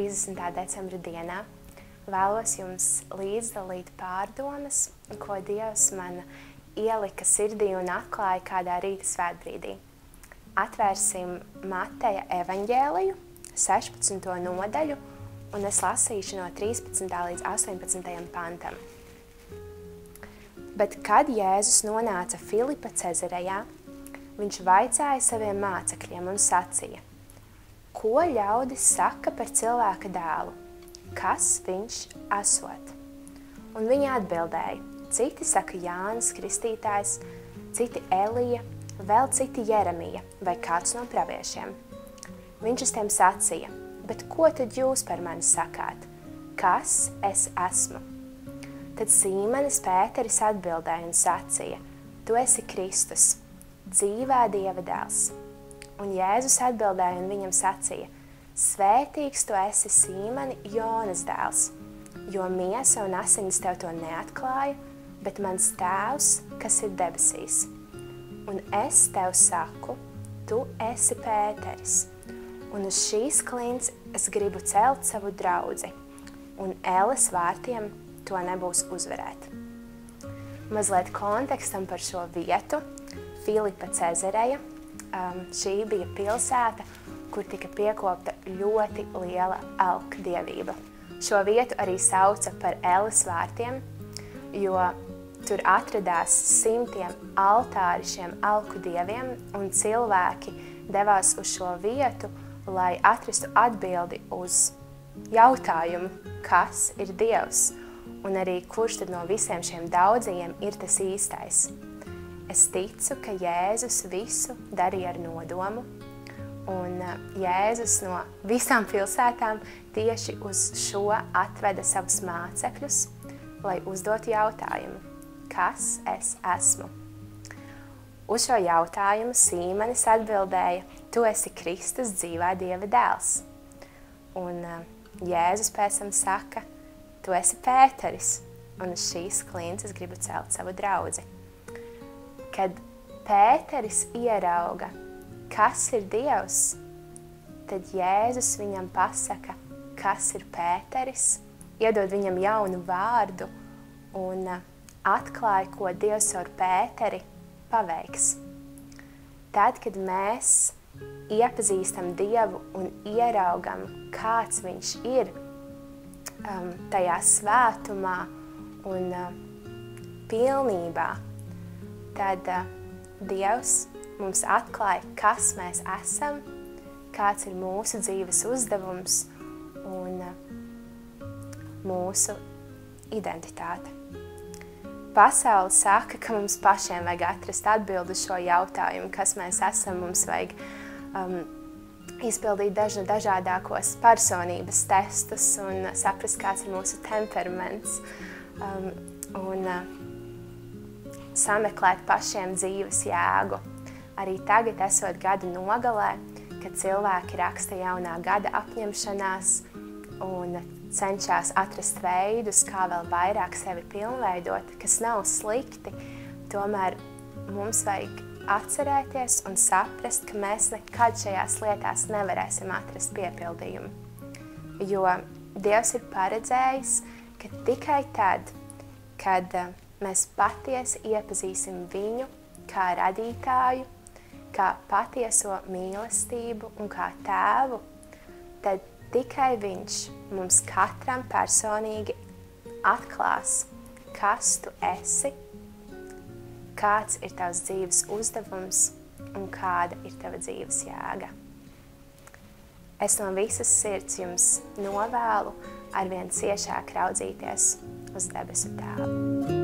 30. decembra dienā vēlos jums līdzdalīt pārdomas, ko Dievs man ielika sirdī un atklāja kādā rīta svētbrīdī. Atvērsim Mateja evaņģēliju, 16. nodaļu, un es lasīšu no 13. līdz 18. pantam. Bet kad Jēzus nonāca Filipa Cezarejā, viņš vaicāja saviem mācekļiem un sacīja: ko ļaudis saka par cilvēka dēlu? Kas viņš esot? Un viņi atbildēja: citi saka Jānis Kristītājs, citi Elija, vēl citi Jeremija vai kāds no praviešiem. Viņš uz tiem sacīja: bet ko tad jūs par mani sakāt? Kas es esmu? Tad Sīmenis Pēteris atbildēja un sacīja: tu esi Kristus, dzīvā Dieva dēls. Un Jēzus atbildēja un viņam sacīja: svētīgs tu esi, Sīmeni, Jonas dēls, jo miesa un asinis tev to neatklāja, bet mans Tēvs, kas ir debesīs. Un es tev saku, tu esi Pēteris, un uz šīs klints es gribu celt savu draudzi, un ēles vārtiem to nebūs uzvarēt. Mazliet kontekstam par šo vietu. Filipa Cezareja. Šī bija pilsēta, kur tika piekopta ļoti liela elku dievība. Šo vietu arī sauca par ēles vārtiem, jo tur atradās simtiem altāri šiem elku dieviem, un cilvēki devās uz šo vietu, lai atrastu atbildi uz jautājumu, kas ir Dievs, un arī kurš tad no visiem šiem daudzajiem ir tas īstais. Es ticu, ka Jēzus visu darīja ar nodomu, un Jēzus no visām pilsētām tieši uz šo atveda savus mācekļus, lai uzdotu jautājumu: kas es esmu? Uz šo jautājumu Sīmenis atbildēja: tu esi Kristus, dzīvā Dieva dēls. Un Jēzus pēc tam saka: tu esi Pēteris, un uz šīs klints es gribu celt savu draudzi. Kad Pēteris ierauga, kas ir Dievs, tad Jēzus viņam pasaka, kas ir Pēteris, iedod viņam jaunu vārdu un atklāja, ko Dievs ar Pēteri paveiks. Tad, kad mēs iepazīstam Dievu un ieraugam, kāds viņš ir, tajā svētumā un pilnībā, tad Dievs mums atklāja, kas mēs esam, kāds ir mūsu dzīves uzdevums un mūsu identitāte. Pasaule saka, ka mums pašiem vajag atrast atbildi uz šo jautājumu, kas mēs esam. Mums vajag izpildīt dažādākos personības testus un saprast, kāds ir mūsu temperaments, un sameklēt pašiem dzīves jēgu. Arī tagad, esot gada nogalē, kad cilvēki raksta jaunā gada apņemšanās un cenšas atrast veidus, kā vēl vairāk sevi pilnveidot, kas nav slikti, tomēr mums vajag atcerēties un saprast, ka mēs nekad šajās lietās nevarēsim atrast piepildījumu. Jo Dievs ir paredzējis, ka tikai tad, kad mēs patiesi iepazīsim viņu kā radītāju, kā patieso mīlestību un kā tēvu, tad tikai viņš mums katram personīgi atklās, kas tu esi, kāds ir tavs dzīves uzdevums un kāda ir tava dzīves jēga. Es no visas sirds jums novēlu arvien ciešāk raudzīties uz debesu Tēvu.